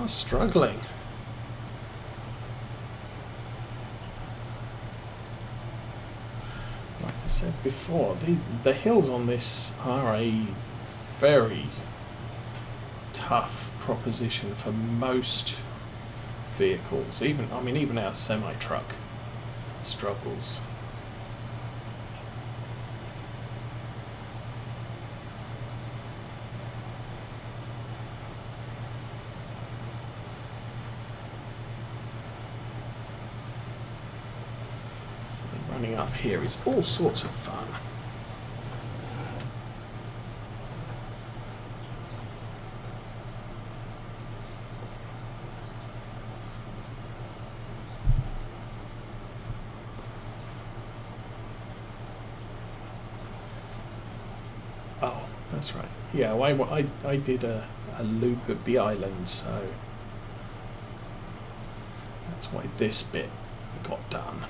are struggling. Like I said before, the hills on this are a very tough proposition for most vehicles. Even our semi-truck struggles. Running up here is all sorts of fun. Oh, that's right. Yeah, I did a loop of the island, so that's why this bit got done.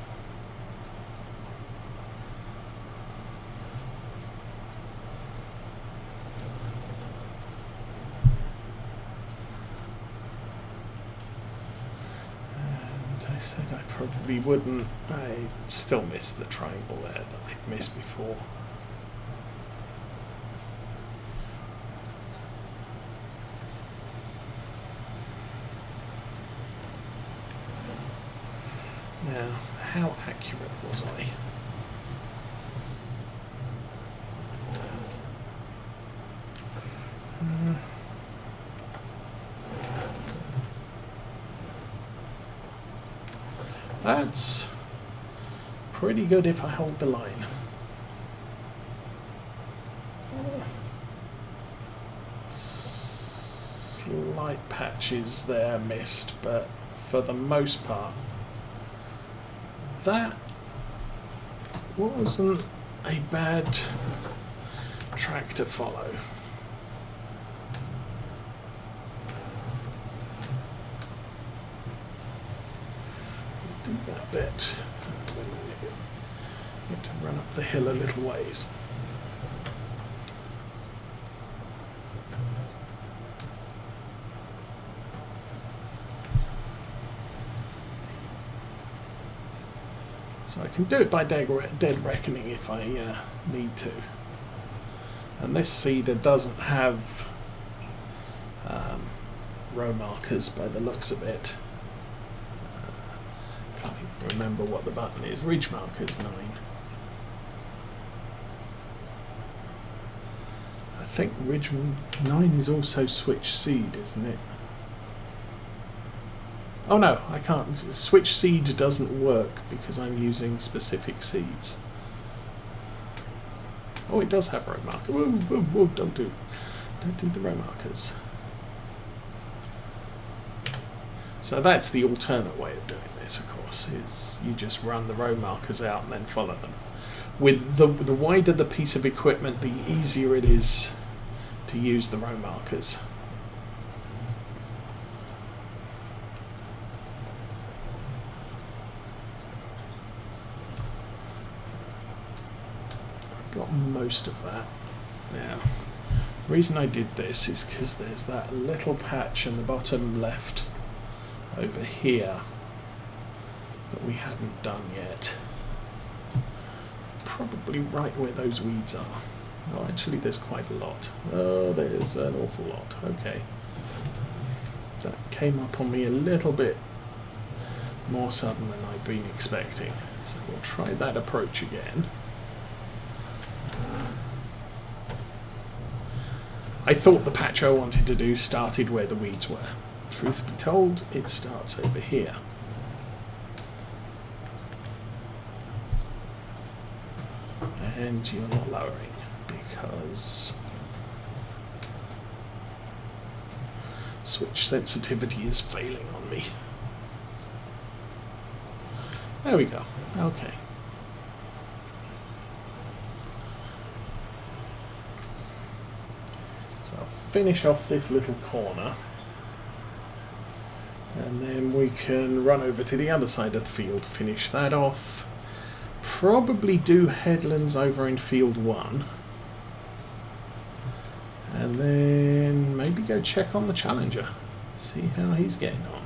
I said I probably wouldn't. I still miss the triangle there that I'd missed before. Now, how accurate was I? That's pretty good if I hold the line. Slight patches there missed, but for the most part, that wasn't a bad track to follow. Do that bit. Get to run up the hill a little ways. So I can do it by dead reckoning if I need to. And this seeder doesn't have row markers by the looks of it. Can't even remember what the button is. Ridge markers 9. I think ridge 9 is also switch seed, isn't it? Oh no, I can't. Switch seed doesn't work because I'm using specific seeds. Oh, it does have row marker. Whoa, whoa, whoa, don't do the row markers. So that's the alternate way of doing this, of course, is you just run the row markers out and then follow them. With the wider the piece of equipment, the easier it is to use the row markers. Got most of that. Now, the reason I did this is because there's that little patch in the bottom left over here that we hadn't done yet. Probably right where those weeds are. Oh, actually there's quite a lot. Oh, there's an awful lot. Okay. That came up on me a little bit more sudden than I'd been expecting. So we'll try that approach again. I thought the patch I wanted to do started where the weeds were. Truth be told, it starts over here. And you're not lowering because switch sensitivity is failing on me. There we go. Okay. So I'll finish off this little corner. And then we can run over to the other side of the field, finish that off. Probably do headlands over in field 1. And then maybe go check on the Challenger. See how he's getting on.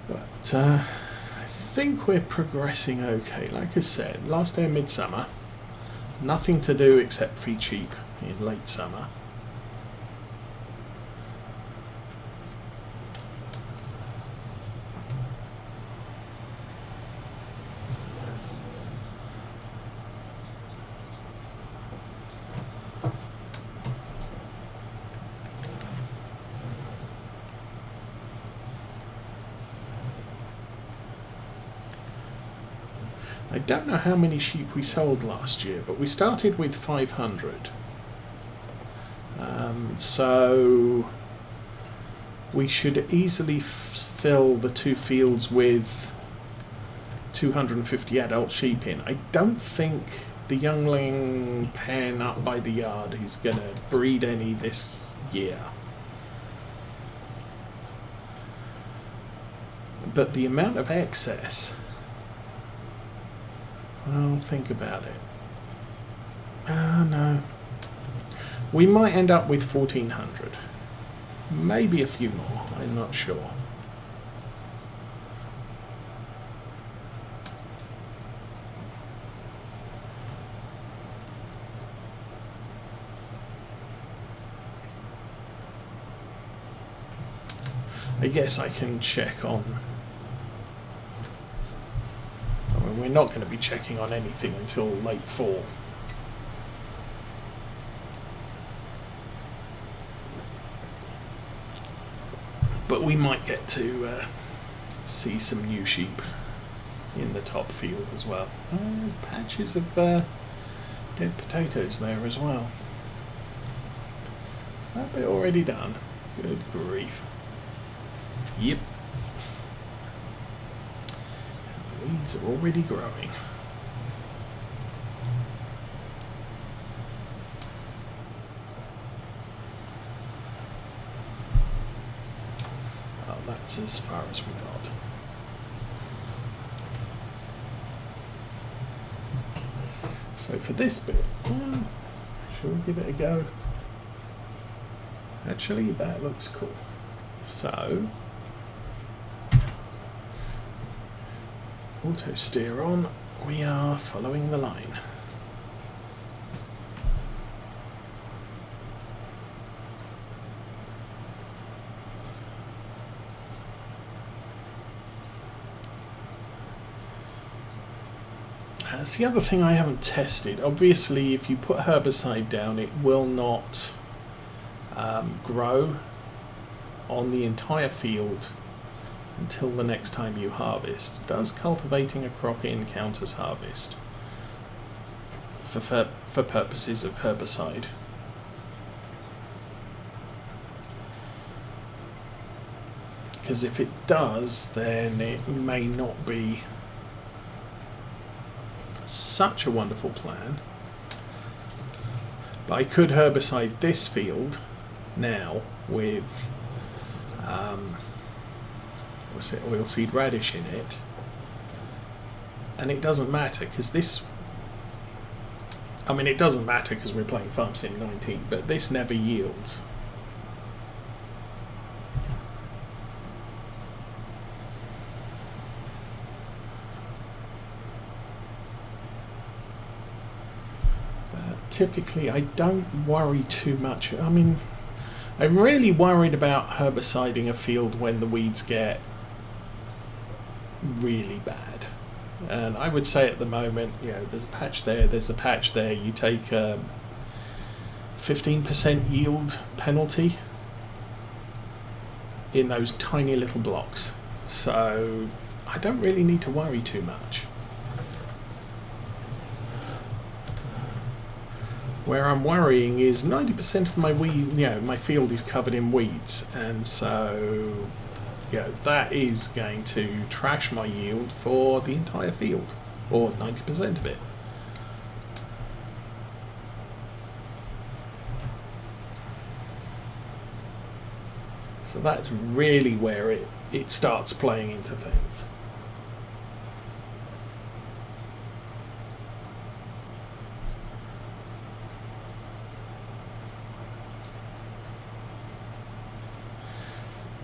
But I think we're progressing okay. Like I said, last day of midsummer, nothing to do except feed sheep in late summer. I don't know how many sheep we sold last year, but we started with 500. So we should easily fill the 2 fields with 250 adult sheep in. I don't think the youngling pen up by the yard is going to breed any this year. But the amount of excess... Well, think about it. No. We might end up with 1,400. Maybe a few more, I'm not sure. I guess I can check on... We're not going to be checking on anything until late fall. But we might get to see some new sheep in the top field as well. There's patches of dead potatoes there as well. Is that bit already done? Good grief. Yep. Weeds are already growing. Oh, that's as far as we got. So for this bit, shall we give it a go? Actually, that looks cool. So... auto steer on, we are following the line. That's the other thing I haven't tested. Obviously, if you put herbicide down, it will not grow on the entire field until the next time you harvest. Does cultivating a crop in count as harvest for purposes of herbicide? Because if it does, then it may not be such a wonderful plan. But I could herbicide this field now with oilseed radish in it, and it doesn't matter because this... I mean, it doesn't matter because we're playing Farm Sim 19, but this never yields. But typically, I don't worry too much. I mean, I'm really worried about herbiciding a field when the weeds get really bad, and I would say at the moment, you know, there's a patch there, there's a patch there. You take a 15% yield penalty in those tiny little blocks, so I don't really need to worry too much. Where I'm worrying is 90% of my my field is covered in weeds, and so that is going to trash my yield for the entire field, or 90% of it. So that's really where it starts playing into things.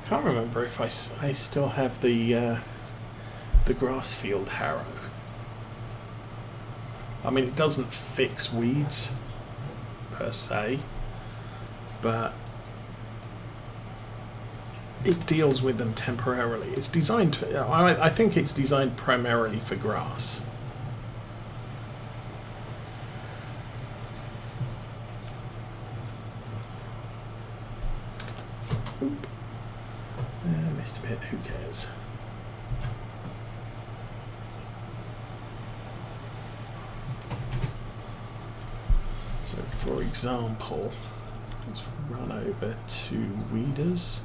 Can't remember if I still have the grass field harrow. I mean, it doesn't fix weeds per se, but it deals with them temporarily. It's designed for, I think it's designed primarily for grass. Oop. Missed a bit, who cares? So for example, let's run over to weeders.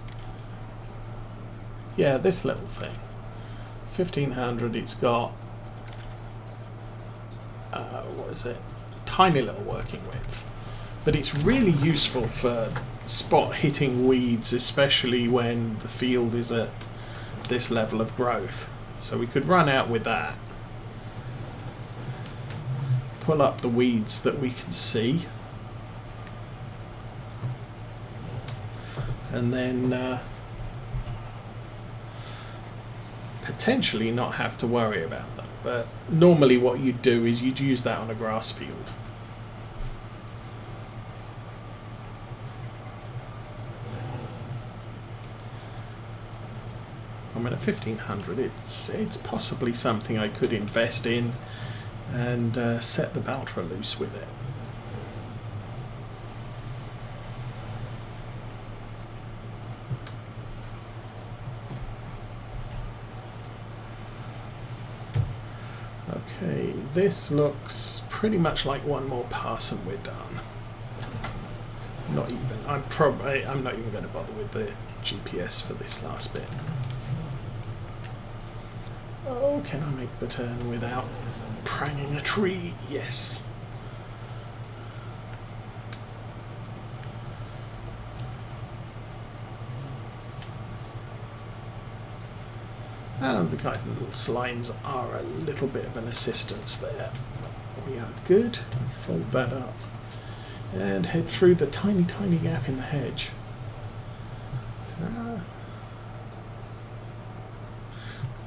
Yeah, this little thing, 1500. It's got what is it? Tiny little working width, but it's really useful for spot hitting weeds, especially when the field is at this level of growth. So we could run out with that, pull up the weeds that we can see, and then potentially not have to worry about them. But normally what you'd do is you'd use that on a grass field. I mean, at 1500, it's possibly something I could invest in and set the Valtra loose with it. Okay, this looks pretty much like one more pass and we're done. Not even. I'm not even going to bother with the GPS for this last bit. Oh, can I make the turn without pranging a tree? Yes. And the guidance lines are a little bit of an assistance there. We are good. Fold that up and head through the tiny gap in the hedge. So,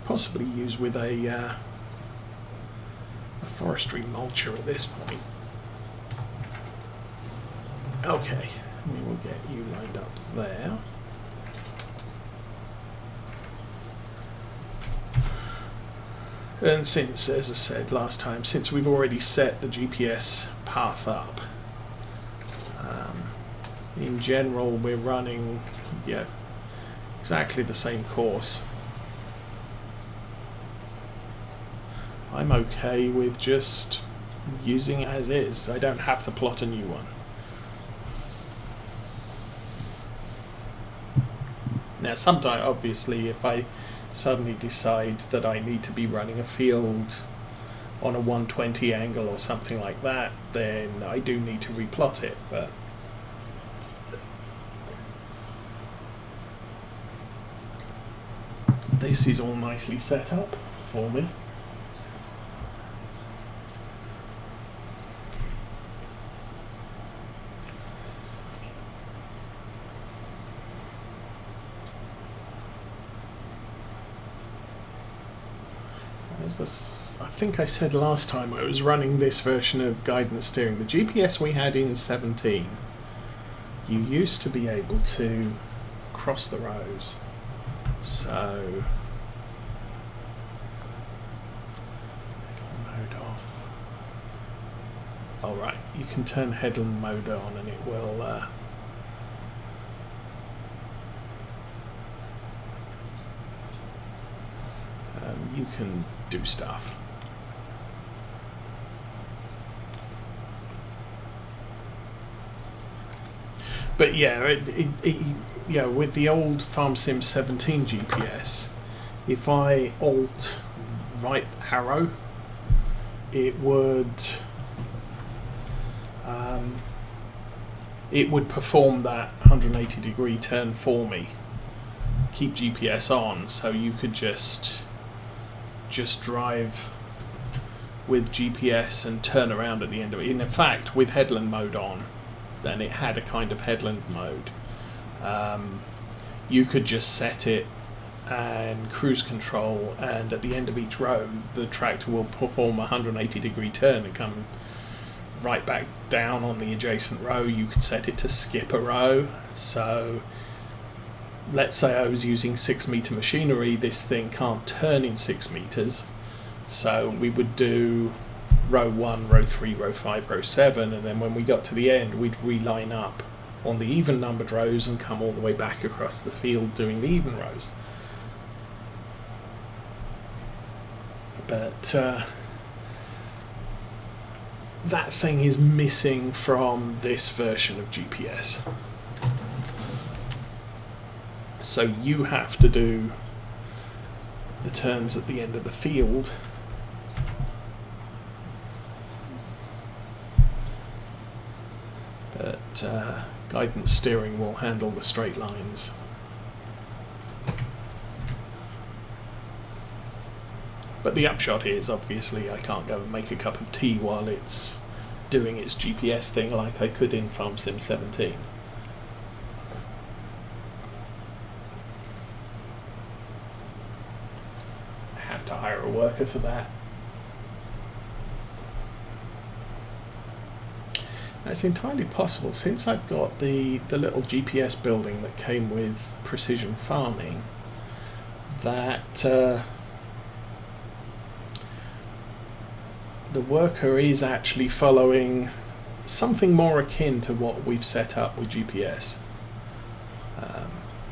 possibly use with a forestry mulcher at this point. Okay, we will get you lined up there. And since, as I said last time, since we've already set the GPS path up, in general we're running exactly the same course. I'm okay with just using it as is. I don't have to plot a new one. Now sometimes, obviously, if I suddenly decide that I need to be running a field on a 120 angle or something like that, then I do need to replot it, but this is all nicely set up for me. I think I said last time I was running this version of guidance steering. The GPS we had in 17, you used to be able to cross the rows. So, mode off. Alright, you can turn headland mode on and it will you can do stuff. But yeah, yeah, with the old FarmSim 17 GPS, if I alt right arrow, it would perform that 180-degree turn for me keep GPS on, so you could just drive with GPS and turn around at the end of it. In fact, with headland mode on, then it had a kind of headland mode. You could just set it and cruise control, and at the end of each row the tractor will perform a 180-degree turn and come right back down on the adjacent row. You could set it to skip a row, so let's say I was using 6-meter machinery, this thing can't turn in 6 meters, so we would do row 1, row 3, row 5, row 7, and then when we got to the end we'd reline up on the even numbered rows and come all the way back across the field doing the even rows. But that thing is missing from this version of GPS. So you have to do the turns at the end of the field but guidance steering will handle the straight lines. But the upshot is, obviously, I can't go and make a cup of tea while it's doing its GPS thing like I could in Farm Sim 17. I have to hire a worker for that. It's entirely possible, since I've got the little GPS building that came with Precision Farming, that the worker is actually following something more akin to what we've set up with GPS.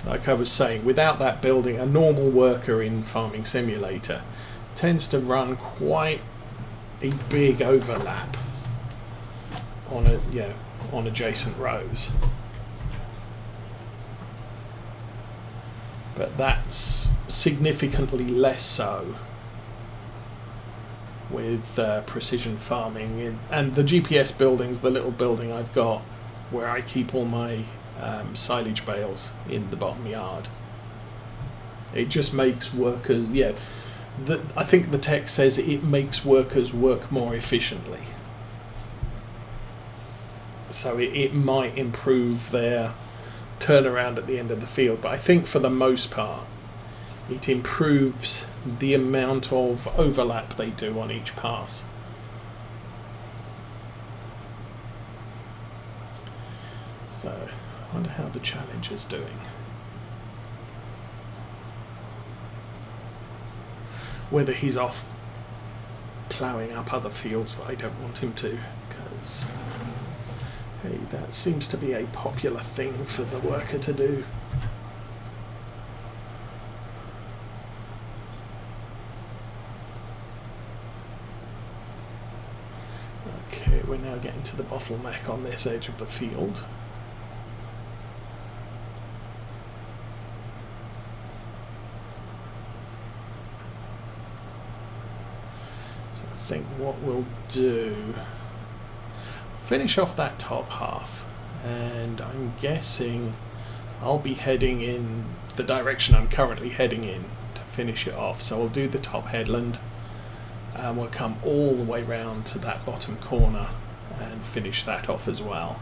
Like I was saying, without that building, a normal worker in Farming Simulator tends to run quite a big overlap on adjacent rows. But that's significantly less so with precision farming, and the GPS building's the little building I've got where I keep all my silage bales in the bottom yard. It just makes workers, I think the text says it makes workers work more efficiently. So it might improve their turnaround at the end of the field, but I think for the most part it improves the amount of overlap they do on each pass. So, I wonder how the Challenger's doing. Whether he's off ploughing up other fields that I don't want him to, because hey, that seems to be a popular thing for the worker to do. Okay, we're now getting to the bottleneck on this edge of the field. So I think what we'll do, finish off that top half, and I'm guessing I'll be heading in the direction I'm currently heading in to finish it off. So I'll do the top headland, and we'll come all the way round to that bottom corner and finish that off as well.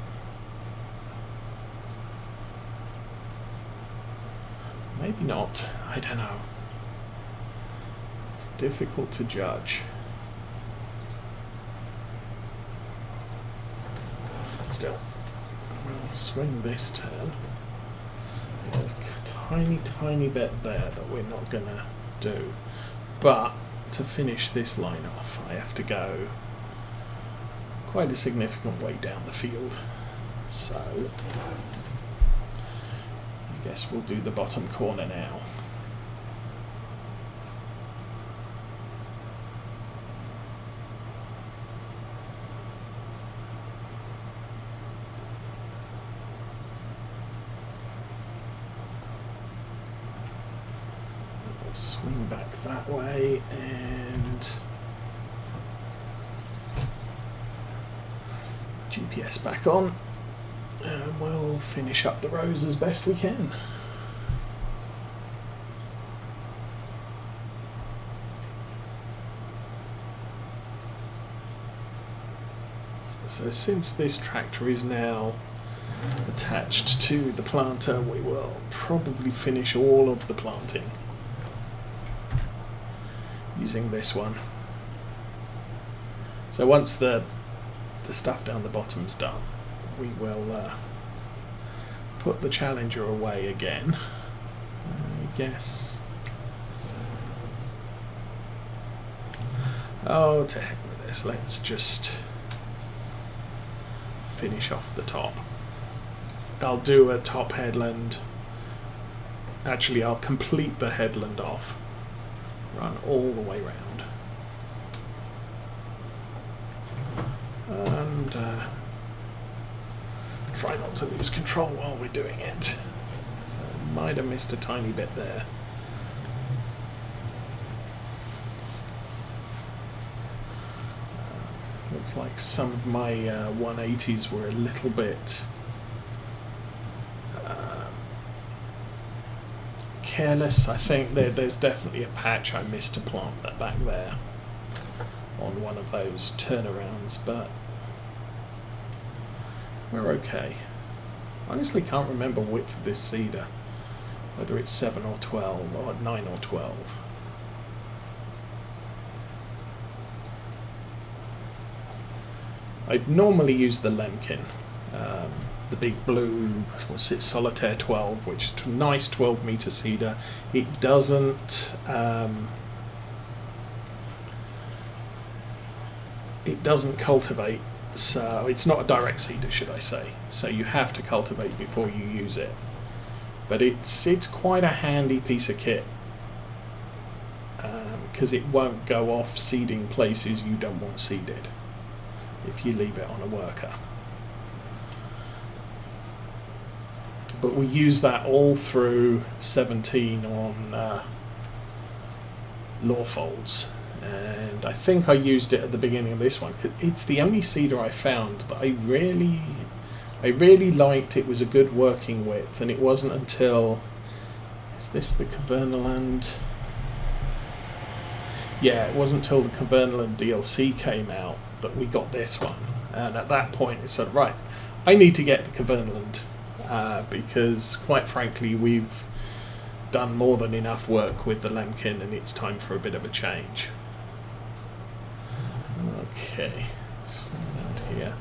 Maybe not, I don't know. It's difficult to judge. Still, we'll swing this turn. There's a tiny bit there that we're not going to do. But to finish this line off, I have to go quite a significant way down the field. So, I guess we'll do the bottom corner now. Swing back that way and GPS back on, and we'll finish up the rows as best we can. So since this tractor is now attached to the planter, we will probably finish all of the planting using this one. So once the stuff down the bottom's done, we will put the Challenger away again. I guess. Oh, to heck with this. Let's just finish off the top. I'll do a top headland. Actually, I'll complete the headland off. Run all the way round. And try not to lose control while we're doing it. So might have missed a tiny bit there. Looks like some of my 180s were a little bit careless. I think there's definitely a patch I missed to plant that back there on one of those turnarounds, but we're okay. Honestly can't remember width of this seeder, whether it's 7 or 12 or 9 or 12. I'd normally use the Lemkin, the big blue, what's it, Solitaire 12, which is a nice 12 metre seeder. It doesn't cultivate, so it's not a direct seeder, should I say. So you have to cultivate before you use it. But it's quite a handy piece of kit, because it won't go off seeding places you don't want seeded if you leave it on a worker. But we use that all through 17 on Lawfolds, and I think I used it at the beginning of this one because it's the only seeder I found that I really liked. It was a good working width, and it wasn't until, is this the Cavernaland? Yeah, it wasn't until the Cavernaland DLC came out that we got this one, and at that point it's said, right, I need to get the Cavernaland because quite frankly we've done more than enough work with the Lemkin and it's time for a bit of a change. Okay, so out here.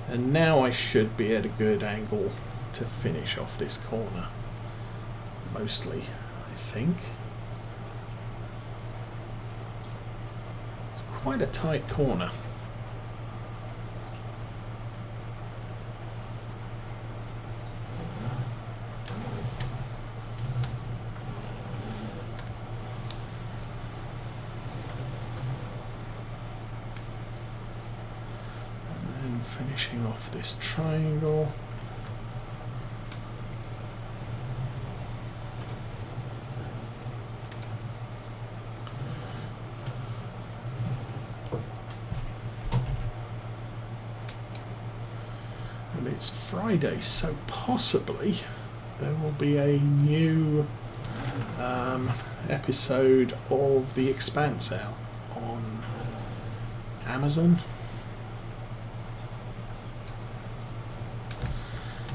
And now I should be at a good angle to finish off this corner, mostly, I think. It's quite a tight corner. And then finishing off this triangle. It's Friday, so possibly there will be a new episode of The Expanse out on Amazon.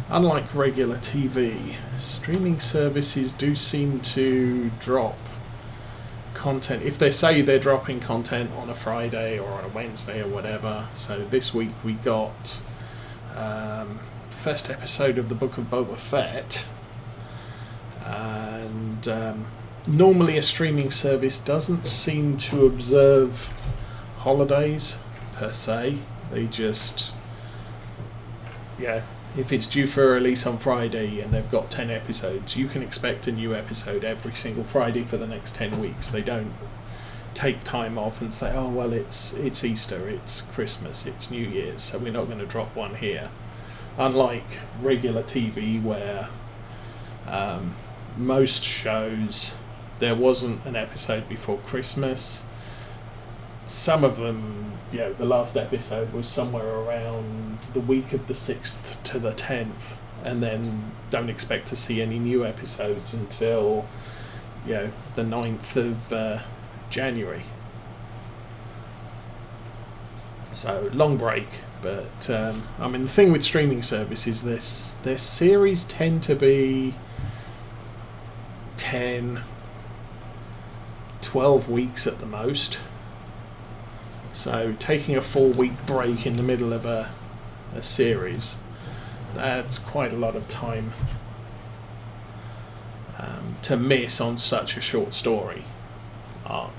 Unlike regular TV, streaming services do seem to drop content. If they say they're dropping content on a Friday or on a Wednesday or whatever, so this week we got first episode of the Book of Boba Fett, and normally a streaming service doesn't seem to observe holidays per se. They just, yeah, if it's due for a release on Friday and they've got 10 episodes, you can expect a new episode every single Friday for the next 10 weeks. They don't take time off and say, oh well, it's Easter, it's Christmas, it's New Year's, so we're not going to drop one here. Unlike regular TV, where most shows there wasn't an episode before Christmas. Some of them, you know, the last episode was somewhere around the week of the 6th to the 10th and then don't expect to see any new episodes until the 9th of January. So long break, but I mean, the thing with streaming services, their series tend to be 10, 12 weeks at the most. So taking a 4-week break in the middle of a series, that's quite a lot of time to miss on such a short story arc.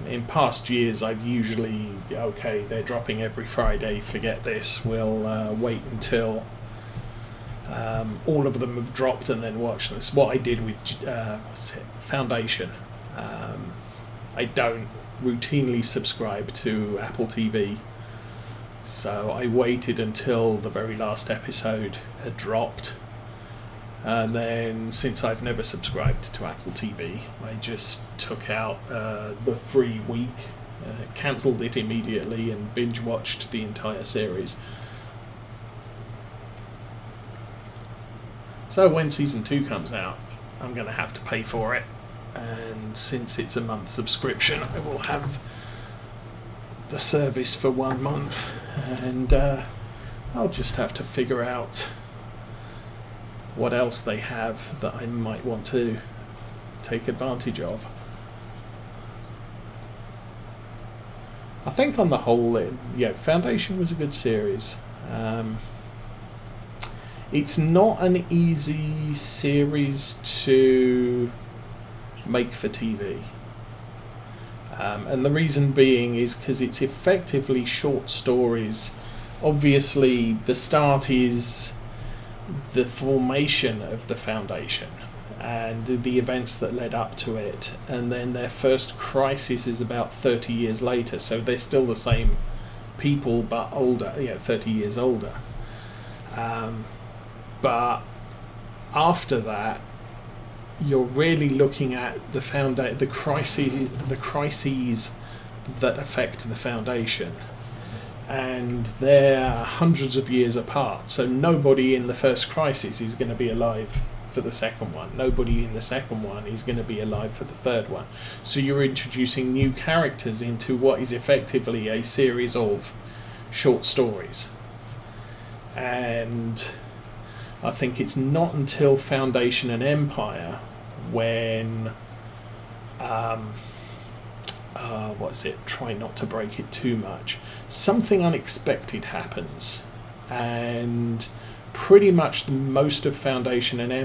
In past years, I've usually, okay, they're dropping every Friday, forget this, we'll wait until all of them have dropped and then watch this. What I did with Foundation. I don't routinely subscribe to Apple TV, so I waited until the very last episode had dropped, and then since I've never subscribed to Apple TV, I just took out the free week, cancelled it immediately, and binge watched the entire series. So when season 2 comes out, I'm going to have to pay for it, and since it's a month subscription, I will have the service for 1 month, and I'll just have to figure out what else they have that I might want to take advantage of. I think on the whole, Foundation was a good series. It's not an easy series to make for TV. And the reason being is because it's effectively short stories. Obviously, the start is the formation of the Foundation and the events that led up to it, and then their first crisis is about 30 years later, so they're still the same people but older, 30 years older. But after that, you're really looking at the crises that affect the Foundation, and they're hundreds of years apart. So nobody in the first crisis is going to be alive for the second one. Nobody in the second one is going to be alive for the third one. So you're introducing new characters into what is effectively a series of short stories. And I think it's not until Foundation and Empire when try not to break it too much, something unexpected happens, and pretty much most of Foundation and Empire